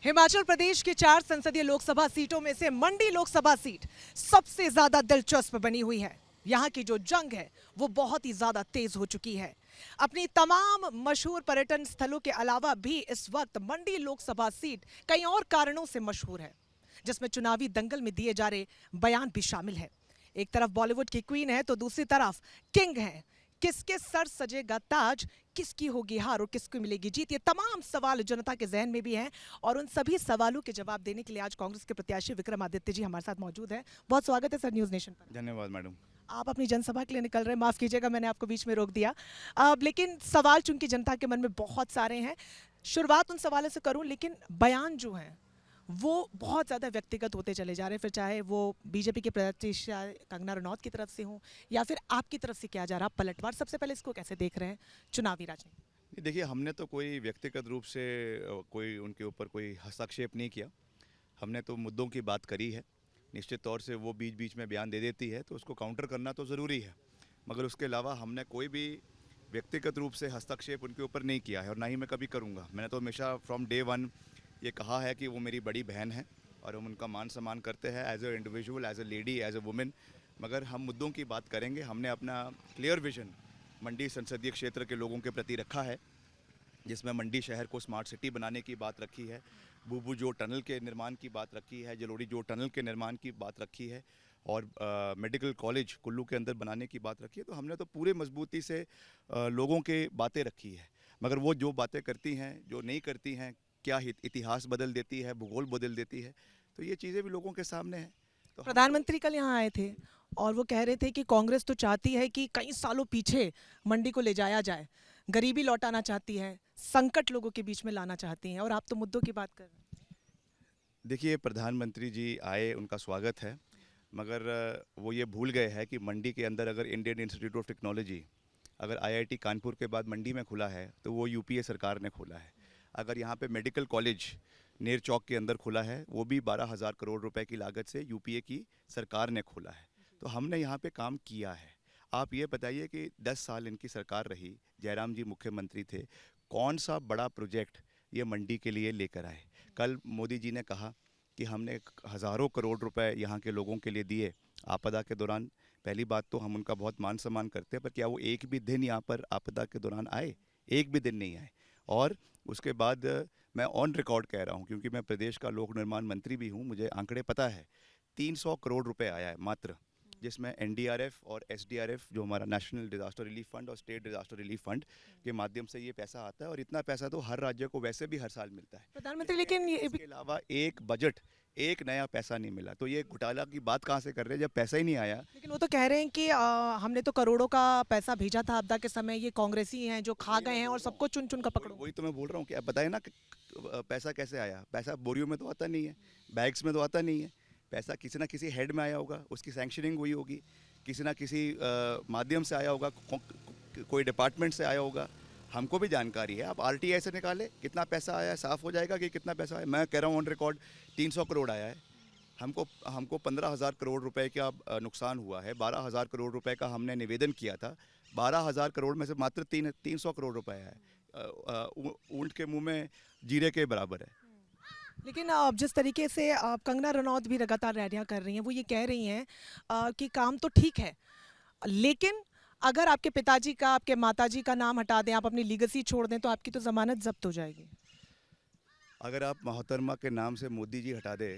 हिमाचल प्रदेश की 4 संसदीय लोकसभा सीटों में से मंडी लोकसभा सीट सबसे ज्यादा दिलचस्प बनी हुई है। यहाँ की जो जंग है वो बहुत ही ज्यादा तेज हो चुकी है। अपनी तमाम मशहूर पर्यटन स्थलों के अलावा भी इस वक्त मंडी लोकसभा सीट कई और कारणों से मशहूर है, जिसमें चुनावी दंगल में दिए जा रहे बयान भी शामिल है। एक तरफ बॉलीवुड की क्वीन है तो दूसरी तरफ किंग है। किसके सर सजेगा ताज, किसकी होगी हार और किसको मिलेगी जीत, ये तमाम सवाल जनता के जहन में भी हैं। और उन सभी सवालों के जवाब देने के लिए आज कांग्रेस के प्रत्याशी विक्रमादित्य जी हमारे साथ मौजूद हैं। बहुत स्वागत है सर न्यूज़ नेशन पर। धन्यवाद मैडम। आप अपनी जनसभा के लिए निकल रहे हैं, माफ कीजिएगा मैंने आपको बीच में रोक दिया। लेकिन सवाल चूंकि जनता के मन में बहुत सारे हैं, शुरुआत उन सवालों से करूं, लेकिन बयान जो हैं वो बहुत ज़्यादा व्यक्तिगत होते चले जा रहे हैं, फिर चाहे वो बीजेपी के प्रत्याशी कंगना रनौत की तरफ से हो या फिर आपकी तरफ से किया जा रहा पलटवार। सबसे पहले इसको कैसे देख रहे हैं चुनावी राजनीति? देखिए, हमने तो कोई व्यक्तिगत रूप से कोई उनके ऊपर कोई हस्तक्षेप नहीं किया। हमने तो मुद्दों की बात करी है। निश्चित तौर से वो बीच बीच में बयान दे देती है तो उसको काउंटर करना तो ज़रूरी है, मगर उसके अलावा हमने कोई भी व्यक्तिगत रूप से हस्तक्षेप उनके ऊपर नहीं किया है और ना ही मैं कभी करूँगा। मैंने तो हमेशा फ्रॉम डे वन ये कहा है कि वो मेरी बड़ी बहन है और हम उनका मान सम्मान करते हैं as a individual, as a lady, as a women. मगर हम मुद्दों की बात करेंगे। हमने अपना क्लियर विजन मंडी संसदीय क्षेत्र के लोगों के प्रति रखा है, जिसमें मंडी शहर को स्मार्ट सिटी बनाने की बात रखी है, बूबू जो टनल के निर्माण की बात रखी है, जलोड़ी जो टनल के निर्माण की बात रखी है और मेडिकल कॉलेज कुल्लू के अंदर बनाने की बात रखी है। तो हमने तो पूरे मजबूती से लोगों के बातें रखी है। मगर वो जो बातें करती हैं, जो नहीं करती हैं, क्या इतिहास बदल देती है, भूगोल बदल देती है, तो ये चीज़ें भी लोगों के सामने हैं। तो प्रधानमंत्री कल यहाँ आए थे और वो कह रहे थे कि कांग्रेस तो चाहती है कि कई सालों पीछे मंडी को ले जाया जाए, गरीबी लौटाना चाहती है, संकट लोगों के बीच में लाना चाहती हैं, और आप तो मुद्दों की बात कर रहे हैं। देखिए, प्रधानमंत्री जी आए, उनका स्वागत है, मगर वो ये भूल गए हैं कि मंडी के अंदर अगर इंडियन इंस्टीट्यूट ऑफ टेक्नोलॉजी अगर आईआईटी कानपुर के बाद मंडी में खुला है तो वो यूपीए सरकार ने खोला है। अगर यहाँ पे मेडिकल कॉलेज नेर चौक के अंदर खुला है, वो भी 12,000 करोड़ रुपए की लागत से यूपीए की सरकार ने खोला है। तो हमने यहाँ पे काम किया है। आप ये बताइए कि 10 साल इनकी सरकार रही, जयराम जी मुख्यमंत्री थे, कौन सा बड़ा प्रोजेक्ट ये मंडी के लिए लेकर आए? कल मोदी जी ने कहा कि हमने हज़ारों करोड़ रुपए यहाँ के लोगों के लिए दिए आपदा के दौरान। पहली बात तो हम उनका बहुत मान सम्मान करते हैं, पर क्या वो एक भी दिन यहाँ पर आपदा के दौरान आए? एक भी दिन नहीं आए। और उसके बाद मैं ऑन रिकॉर्ड कह रहा हूँ, क्योंकि मैं प्रदेश का लोक निर्माण मंत्री भी हूँ, मुझे आंकड़े पता है। 300 करोड़ रुपए आया है मात्र, जिसमें एनडीआरएफ और एसडीआरएफ जो हमारा नेशनल डिजास्टर रिलीफ फंड और स्टेट डिजास्टर रिलीफ फंड के माध्यम से ये पैसा आता है। और इतना पैसा तो हर राज्य को वैसे भी हर साल मिलता है प्रधानमंत्री, लेकिन ये इसके अलावा एक बजट, एक नया पैसा नहीं मिला। तो ये घोटाला की बात कहाँ से कर रहे हैं जब पैसा ही नहीं आया? लेकिन वो तो कह रहे हैं कि हमने तो करोड़ों का पैसा भेजा था आपदा के समय, ये कांग्रेसी हैं जो खा गए हैं और सबको चुन चुन कर पकड़ो। वही तो मैं बोल रहा हूँ कि आप बताए ना कि पैसा कैसे आया। पैसा बोरियों में तो आता नहीं है, बैग्स में तो आता नहीं है। पैसा किसी ना किसी हेड में आया होगा, उसकी सैंक्शनिंग हुई होगी, किसी ना किसी माध्यम से आया होगा, कोई डिपार्टमेंट से आया होगा। हमको भी जानकारी है। आप आरटीआई से निकाले कितना पैसा आया है, साफ हो जाएगा कि कितना पैसा आया। मैं कह रहा हूँ ऑन रिकॉर्ड 300 करोड़ आया है। हमको 15,000 करोड़ रुपए का नुकसान हुआ है। 12,000 करोड़ रुपए का हमने निवेदन किया था। 12,000 करोड़ में से मात्र 300 करोड़ रुपए है। ऊंट के मुंह में जीरे के बराबर है। लेकिन जिस तरीके से कंगना रनौत भी लगातार रैलियां कर रही हैं, वो ये कह रही हैं कि काम तो ठीक है, लेकिन अगर आपके पिताजी का, आपके माताजी का नाम हटा दें, आप अपनी लीगेसी छोड़ दें, तो आपकी तो जमानत जब्त हो जाएगी। अगर आप मोहतरमा के नाम से मोदी जी हटा दे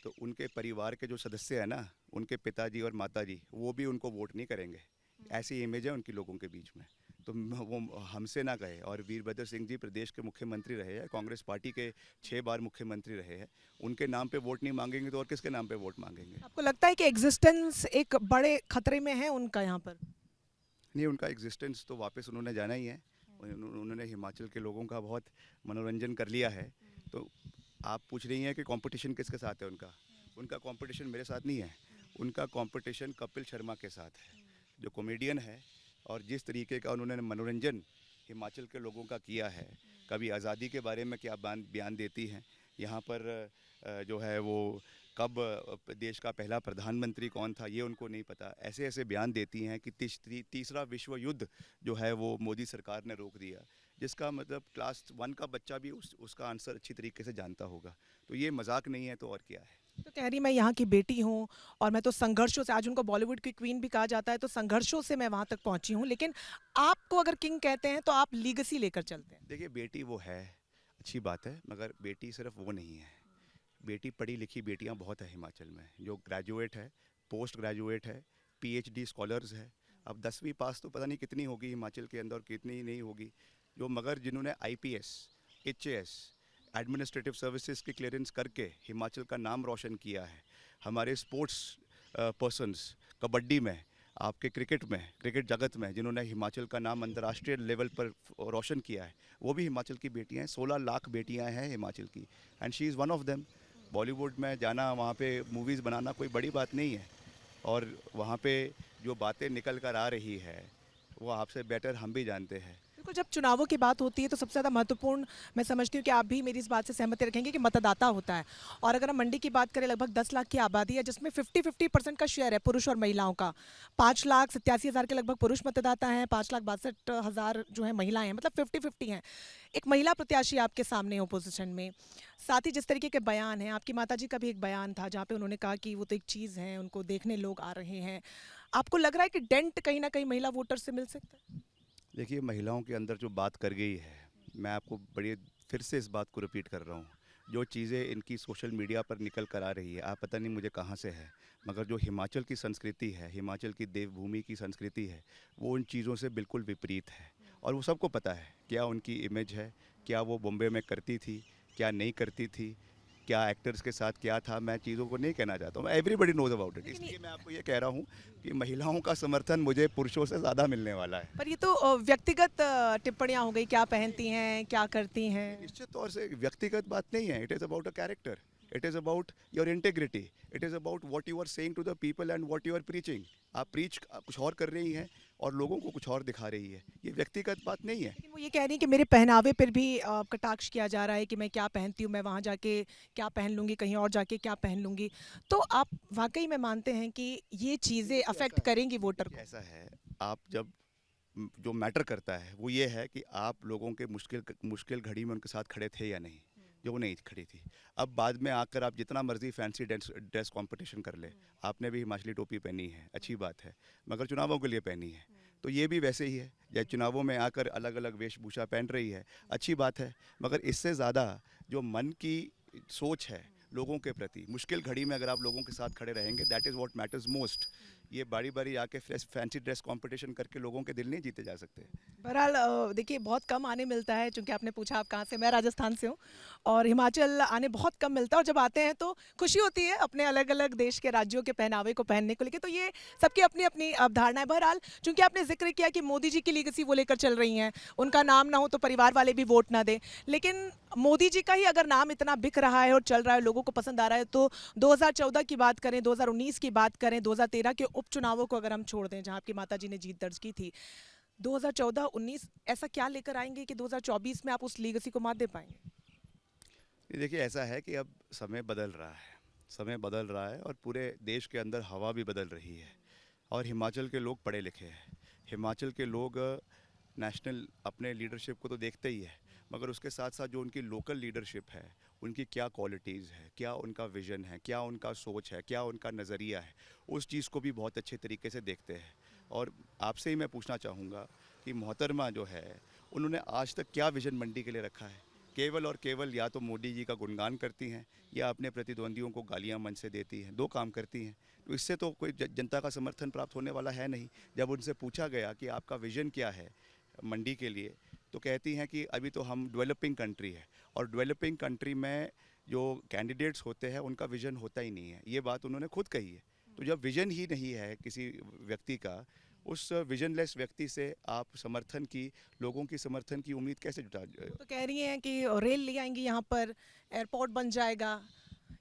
तो उनके परिवार के जो सदस्य हैं ना, उनके पिताजी और माताजी, वो भी उनको वोट नहीं करेंगे। ऐसी इमेज है उनकी लोगों के बीच में। तो वो हमसे ना कहे। और वीरभद्र सिंह जी प्रदेश के मुख्यमंत्री रहे हैं, कांग्रेस पार्टी के 6 बार मुख्यमंत्री रहे हैं। उनके नाम पे वोट नहीं मांगेंगे तो और किसके नाम पे वोट मांगेंगे? आपको लगता है कि एग्जिस्टेंस एक बड़े खतरे में है उनका यहाँ पर? नहीं, उनका एग्जिस्टेंस तो वापस उन्होंने जाना ही है। उन्होंने हिमाचल के लोगों का बहुत मनोरंजन कर लिया है। तो आप पूछ रही हैं कि कंपटीशन किसके साथ है उनका? उनका कंपटीशन मेरे साथ नहीं है, उनका कंपटीशन कपिल शर्मा के साथ है, जो कॉमेडियन है। और जिस तरीके का उन्होंने मनोरंजन हिमाचल के लोगों का किया है, कभी आज़ादी के बारे में क्या बयान देती हैं, यहाँ पर जो है वो कब देश का पहला प्रधानमंत्री कौन था ये उनको नहीं पता। ऐसे ऐसे बयान देती हैं कि तीसरा विश्व युद्ध जो है वो मोदी सरकार ने रोक दिया। जिसका मतलब क्लास 1 का बच्चा भी उसका आंसर अच्छी तरीके से जानता होगा। तो ये मजाक नहीं है तो और क्या है। तो कह रही मैं यहाँ की बेटी हूँ और मैं तो संघर्षों से, आज उनको बॉलीवुड की क्वीन भी कहा जाता है, तो संघर्षों से मैं वहाँ तक पहुँची हूँ, लेकिन आपको अगर किंग कहते हैं तो आप लीगेसी लेकर चलते हैं। देखिए बेटी वो है, अच्छी बात है, मगर बेटी सिर्फ वो नहीं है। बेटी पढ़ी लिखी बेटियां बहुत है हिमाचल में, जो ग्रेजुएट है, पोस्ट ग्रेजुएट है, पीएचडी स्कॉलर्स है। अब 10वीं पास तो पता नहीं कितनी होगी हिमाचल के अंदर और कितनी नहीं होगी, जो मगर जिन्होंने आईपीएस, एचएएस, एडमिनिस्ट्रेटिव सर्विसेज की क्लियरेंस करके हिमाचल का नाम रोशन किया है। हमारे स्पोर्ट्स पर्सन्स, कबड्डी में, आपके क्रिकेट में, क्रिकेट जगत में जिन्होंने हिमाचल का नाम अंतर्राष्ट्रीय लेवल पर रोशन किया है, वो भी हिमाचल की बेटियां हैं। 16 लाख बेटियां हैं हिमाचल की, and she is one of them. Bollywood में जाना, वहाँ पे मूवीज़ बनाना कोई बड़ी बात नहीं है, और वहाँ पे जो बातें निकल कर आ रही है वो आपसे बेटर हम भी जानते हैं। देखो, जब चुनावों की बात होती है तो सबसे ज़्यादा महत्वपूर्ण, मैं समझती हूँ कि आप भी मेरी इस बात से सहमति रखेंगे, कि मतदाता होता है। और अगर हम मंडी की बात करें, लगभग 10 लाख की आबादी है, जिसमें 50-50% का शेयर है पुरुष और महिलाओं का। 5,87,000 के लगभग पुरुष मतदाता हैं, 5,62,000 जो है महिलाएं हैं, मतलब 50-50 हैं। एक महिला प्रत्याशी आपके सामने है ओपोजिशन में। साथ ही जिस तरीके के बयान हैं, आपकी माताजी का भी एक बयान था जहाँ पे उन्होंने कहा कि वो तो एक चीज़ है, उनको देखने लोग आ रहे हैं। आपको लग रहा है कि डेंट कहीं ना कहीं महिला वोटर से मिल सकता है? देखिए महिलाओं के अंदर जो बात कर गई है, मैं आपको बड़ी फिर से इस बात को रिपीट कर रहा हूँ। जो चीज़ें इनकी सोशल मीडिया पर निकल कर आ रही है, आप पता नहीं मुझे कहाँ से है, मगर जो हिमाचल की संस्कृति है, हिमाचल की देवभूमि की संस्कृति है, वो उन चीज़ों से बिल्कुल विपरीत है। और वो सबको पता है क्या उनकी इमेज है, क्या वो बॉम्बे में करती थी, क्या नहीं करती थी, क्या एक्टर्स के साथ क्या था। मैं चीज़ों को नहीं कहना चाहता हूँ, एवरीबडी नोज अबाउट इट। इसलिए मैं आपको ये कह रहा हूँ कि महिलाओं का समर्थन मुझे पुरुषों से ज़्यादा मिलने वाला है। पर ये तो व्यक्तिगत टिप्पणियां हो गई, क्या पहनती हैं, क्या करती हैं। निश्चित तौर से व्यक्तिगत बात नहीं है। It is about a character, it is about your integrity, it is about what you are saying to the people and what you are preaching. आप प्रीच कुछ और कर रही हैं और लोगों को कुछ और दिखा रही है, ये व्यक्तिगत बात नहीं है। लेकिन वो ये कह रही हैं कि मेरे पहनावे पर भी कटाक्ष किया जा रहा है, कि मैं क्या पहनती हूँ, मैं वहाँ जाके क्या पहन लूँगी, कहीं और जाके क्या पहन लूँगी। तो आप वाकई में मानते हैं कि ये चीज़ें अफेक्ट करेंगी वोटर को? ऐसा है, आप जब जो मैटर करता है वो ये है कि आप लोगों के मुश्किल मुश्किल घड़ी में उनके साथ खड़े थे या नहीं, जो वो नहीं खड़ी थी। अब बाद में आकर आप जितना मर्जी फैंसी ड्रेस ड्रेस कंपटीशन कर ले, आपने भी हिमाचली टोपी पहनी है, अच्छी बात है, मगर चुनावों के लिए पहनी है। तो ये भी वैसे ही है, जब चुनावों में आकर अलग अलग वेशभूषा पहन रही है, अच्छी बात है, मगर इससे ज़्यादा जो मन की सोच है लोगों के प्रति, मुश्किल घड़ी में अगर आप लोगों के साथ खड़े रहेंगे, that is what matters most. ये बारी बारी आके फैंसी ड्रेस कंपटीशन करके लोगों के दिल नहीं जीते जा सकते। बहरहाल देखिए, बहुत कम आने मिलता है, चूंकि आपने पूछा आप कहाँ से, मैं राजस्थान से हूँ, और हिमाचल आने बहुत कम मिलता है, और जब आते हैं तो खुशी होती है अपने अलग अलग देश के राज्यों के पहनावे को पहनने को लेकर। तो ये सबकी अपनी अपनी अवधारणा है। बहरहाल, चूंकि आपने जिक्र किया कि मोदी जी की लीगेसी वो लेकर चल रही हैं, उनका नाम ना हो तो परिवार वाले भी वोट ना दें, लेकिन मोदी जी का ही अगर नाम इतना बिक रहा है और चल रहा है, लोगों को पसंद आ रहा है, तो 2014 की बात करें, 2019 की बात करें, 2013 के उपचुनावों को अगर हम छोड़ दें जहां आपकी माताजी ने जीत दर्ज की थी, 2014-19 ऐसा क्या लेकर आएंगे कि 2024 में आप उस लीगेसी को मात दे पाएंगे? ये देखिए ऐसा है कि अब समय बदल रहा है, समय बदल रहा है और पूरे देश के अंदर हवा भी बदल रही है। और हिमाचल के लोग पढ़े लिखे हैं, हिमाचल के लोग नेशनल अपने लीडरशिप को तो देखते ही है, मगर उसके साथ साथ जो उनकी लोकल लीडरशिप है, उनकी क्या क्वालिटीज़ है, क्या उनका विज़न है, क्या उनका सोच है, क्या उनका नज़रिया है, उस चीज़ को भी बहुत अच्छे तरीके से देखते हैं। और आपसे ही मैं पूछना चाहूँगा कि मोहतरमा जो है, उन्होंने आज तक क्या विज़न मंडी के लिए रखा है? केवल और केवल या तो मोदी जी का गुणगान करती हैं या अपने प्रतिद्वंदियों को गालियां मंच से देती हैं, दो काम करती हैं। तो इससे तो कोई जनता का समर्थन प्राप्त होने वाला है नहीं। जब उनसे पूछा गया कि आपका विज़न क्या है मंडी के लिए, तो कहती हैं कि अभी तो हम डेवलपिंग कंट्री है, और डेवलपिंग कंट्री में जो कैंडिडेट्स होते हैं उनका विज़न होता ही नहीं है। ये बात उन्होंने खुद कही है। तो जब विज़न ही नहीं है किसी व्यक्ति का, उस विजनलेस व्यक्ति से आप समर्थन की, लोगों की समर्थन की उम्मीद कैसे जुटा? तो कह रही हैं कि रेल ले आएंगी यहाँ पर, एयरपोर्ट बन जाएगा,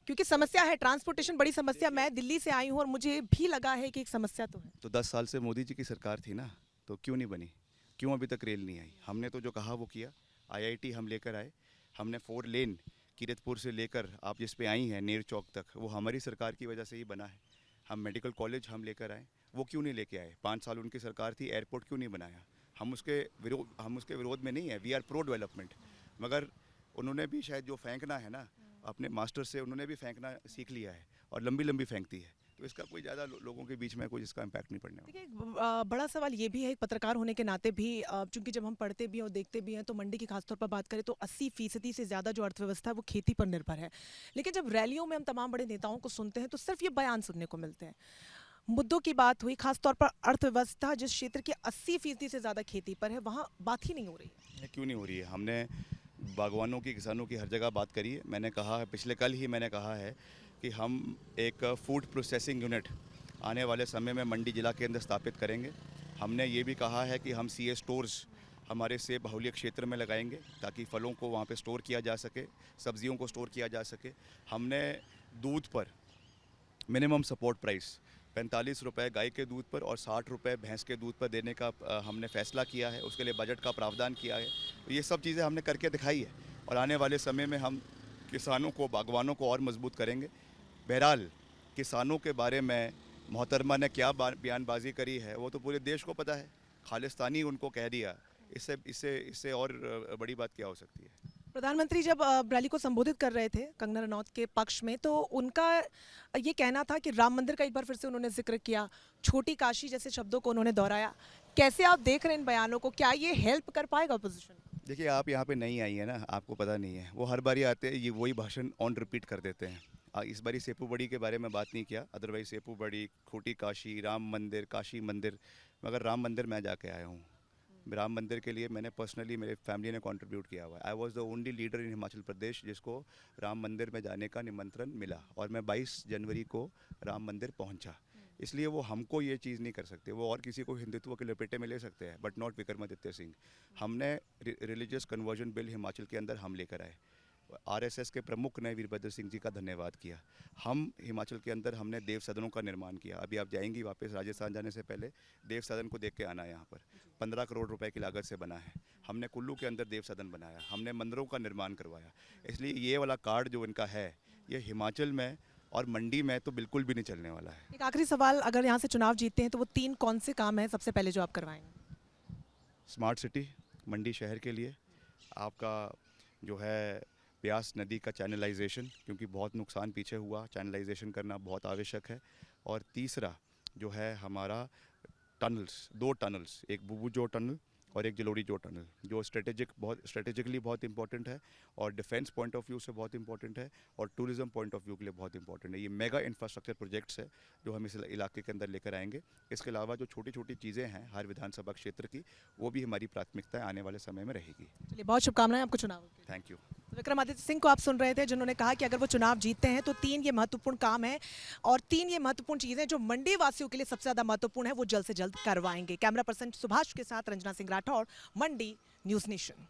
क्योंकि समस्या है, ट्रांसपोर्टेशन बड़ी समस्या। मैं दिल्ली से आई हूँ और मुझे भी लगा है कि एक समस्या तो है। तो 10 साल से मोदी जी की सरकार थी ना, तो क्यों नहीं बनी? क्यों अभी तक रेल नहीं आई? हमने तो जो कहा वो किया। आईआईटी हम लेकर आए, हमने 4 लेन कीरतपुर से लेकर आप जिस पे आई हैं नेर चौक तक, वो हमारी सरकार की वजह से ही बना है। हम मेडिकल कॉलेज हम लेकर आए, वो क्यों नहीं लेके आए? 5 साल उनकी सरकार थी, एयरपोर्ट क्यों नहीं बनाया? हम उसके विरोध में नहीं है, वी आर प्रो डेवलपमेंट। मगर उन्होंने भी शायद जो फेंकना है ना, अपने मास्टर से उन्होंने भी फेंकना सीख लिया है और लंबी लंबी फेंकती है, तो इसका कोई ज़्यादा लोगों के बीच में कोई इसका इम्पैक्ट नहीं पड़ने वाला। देखिए बड़ा सवाल ये भी है एक पत्रकार होने के नाते भी, चूंकि जब हम पढ़ते भी हैं और देखते भी हैं तो मंडी की खासतौर पर बात करें तो 80% से ज़्यादा जो अर्थव्यवस्था है वो खेती पर निर्भर है। लेकिन जब रैलियों में हम तमाम बड़े नेताओं को सुनते हैं तो सिर्फ ये बयान सुनने को मिलते हैं। मुद्दों की बात हुई, खासतौर पर अर्थव्यवस्था जिस क्षेत्र की 80% से ज़्यादा खेती पर है, वहाँ बात ही नहीं हो रही है। ये क्यों नहीं हो रही है? हमने बागवानों की, किसानों की हर जगह बात करी है। मैंने कहा है, पिछले कल ही मैंने कहा है कि हम एक फूड प्रोसेसिंग यूनिट आने वाले समय में मंडी जिला के अंदर स्थापित करेंगे। हमने ये भी कहा है कि हम सीए स्टोर्स हमारे सेब बाहुल्य क्षेत्र में लगाएंगे ताकि फलों को वहाँ पे स्टोर किया जा सके, सब्जियों को स्टोर किया जा सके। हमने दूध पर मिनिमम सपोर्ट प्राइस 45 रुपये गाय के दूध पर और 60 रुपये भैंस के दूध पर देने का हमने फैसला किया है। उसके लिए बजट का प्रावधान किया है। तो ये सब चीज़ें हमने करके दिखाई है और आने वाले समय में हम किसानों को, बागवानों को और मजबूत करेंगे। बहरहाल किसानों के बारे में मोहतरमा ने क्या बयानबाजी करी है वो तो पूरे देश को पता है। खालिस्तानी उनको कह दिया, इससे इससे इससे और बड़ी बात क्या हो सकती है? प्रधानमंत्री जब रैली को संबोधित कर रहे थे कंगना रनौत के पक्ष में, तो उनका ये कहना था कि राम मंदिर का एक बार फिर से उन्होंने जिक्र किया, छोटी काशी जैसे शब्दों को उन्होंने दोहराया। कैसे आप देख रहे हैं इन बयानों को? क्या ये हेल्प कर पाएगा अपोजिशन? देखिए, आप यहाँ पे नहीं आई है ना, आपको पता नहीं है। वो हर बारी आते हैं, ये वही भाषण ऑन रिपीट कर देते हैं। इस बारी सेपू बड़ी के बारे में बात नहीं किया, अदरवाइज सेपू बड़ी, छोटी काशी, राम मंदिर, काशी मंदिर। मगर राम मंदिर मैं जाके आया हूँ। राम मंदिर के लिए मैंने पर्सनली, मेरे फैमिली ने कंट्रीब्यूट किया हुआ है। I was the only leader in Himachal Pradesh जिसको राम मंदिर में जाने का निमंत्रण मिला और मैं 22 जनवरी को राम मंदिर पहुंचा। इसलिए वो हमको ये चीज़ नहीं कर सकते, वो और किसी को हिंदुत्व के लपेटे में ले सकते हैं, बट नॉट विक्रमादित्य सिंह। हमने रिलीजियस कन्वर्जन बिल हिमाचल के अंदर हम लेकर आए। आरएसएस के प्रमुख ने वीरभद्र सिंह जी का धन्यवाद किया। हम हिमाचल के अंदर हमने देव सदनों का निर्माण किया। अभी आप जाएंगी वापस राजस्थान जाने से पहले देव सदन को देख के आना। यहाँ पर 15 करोड़ रुपए की लागत से बना है। हमने कुल्लू के अंदर देव सदन बनाया, हमने मंदिरों का निर्माण करवाया। इसलिए ये वाला कार्ड जो इनका है, ये हिमाचल में और मंडी में तो बिल्कुल भी नहीं चलने वाला है। एक आखिरी सवाल, अगर यहाँ से चुनाव जीतते हैं तो वो 3 कौन से काम हैं सबसे पहले जो आप करवाएंगे? स्मार्ट सिटी मंडी शहर के लिए, आपका जो है ब्यास नदी का चैनलाइजेशन, क्योंकि बहुत नुकसान पीछे हुआ, चैनलाइजेशन करना बहुत आवश्यक है। और तीसरा जो है हमारा टनल्स, 2 टनल्स, एक बुबुजो टनल और एक जलोड़ी जो टनल, जो स्ट्रेटेजिकली बहुत इंपॉर्टेंट है और डिफेंस पॉइंट ऑफ व्यू से बहुत इंपॉर्टेंट है और टूरिज्म पॉइंट ऑफ व्यू के लिए बहुत इंपॉर्टेंट है। ये मेगा इंफ्रास्ट्रक्चर प्रोजेक्ट्स है जो हम इस इलाके के अंदर लेकर आएंगे। इसके अलावा जो छोटी छोटी चीज़ें हैं हर विधानसभा क्षेत्र की, वो भी हमारी प्राथमिकता आने वाले समय में रहेगी। चलिए, बहुत शुभकामनाएं आपको चुनाव के। Thank you. विक्रमादित्य सिंह को आप सुन रहे थे, जिन्होंने कहा कि अगर वो चुनाव जीतते हैं तो 3 ये महत्वपूर्ण काम है और 3 ये महत्वपूर्ण चीजें जो मंडी वासियों के लिए सबसे ज्यादा महत्वपूर्ण है वो जल्द से जल्द करवाएंगे। कैमरा पर्सन सुभाष के साथ रंजना सिंह राठौड़, मंडी न्यूज़ नेशन।